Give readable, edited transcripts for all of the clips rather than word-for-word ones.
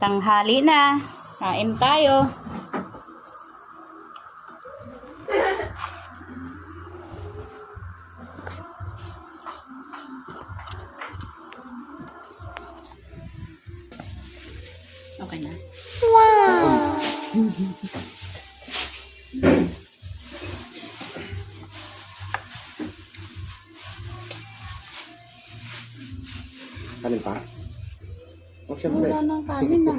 Tanghali na. Kain tayo. Okay na. Wow! Kanin pa? O siyempre. Wala nang kanin na.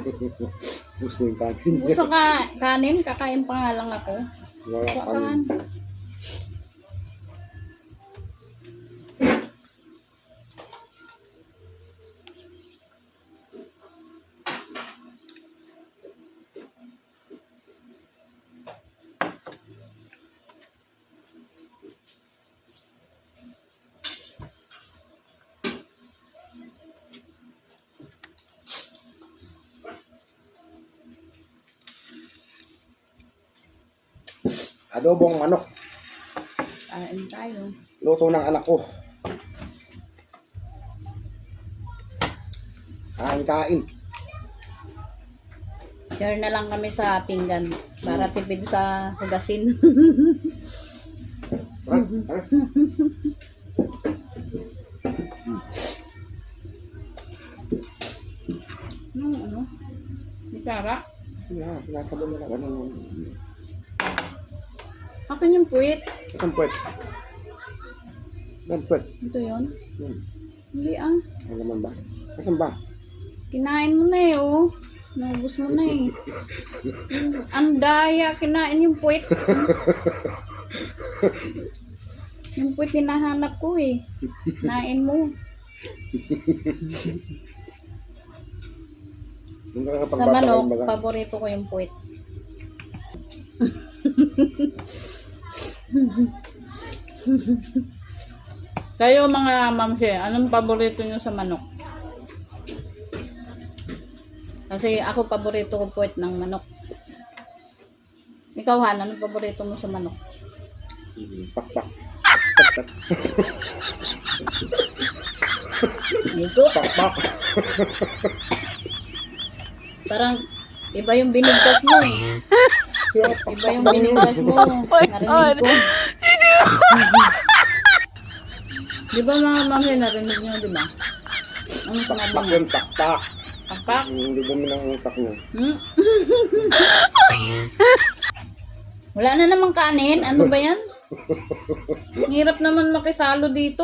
Gusto yung kanin. Gusto ka kanin? Kakain pa nga lang ako. Wala Saan? kanin. Adobong manok. Kain tayo. Luto ng anak ko. Kain. Share na lang kami sa pinggan para tipid sa hugasin. Ano? Bicara? Yeah, sinasalo na lang. Ano? Akin yung puwit. Saan puwet? Saan puwet? Ito yun? Hindi ah. Ano naman ba? Saan ba? Kinain mo na eh oh. Naubos mo na eh. Ang daya, kinain yung puwit. Yung puwit hinahanap ko eh. Kinain mo. Sa manok, paborito ko yung puwit. Kayo mga mamsi, anong paborito nyo sa manok? Kasi ako paborito ko puwit ng manok. Ikaw Han, anong paborito mo sa manok? Pakpak. Ito, Pakpak. parang iba yung binigkas mo eh. Iba yung binigkas mo. Narinig ko. Di ba mga mamsi, narinig nyo, di ba? Anong sinabi Pakpak mo? yun, pakpak. Pakpak? Hindi dumi ng utak mo. Hmm? Wala na namang kanin. Ano ba yan? Hirap naman makisalo dito.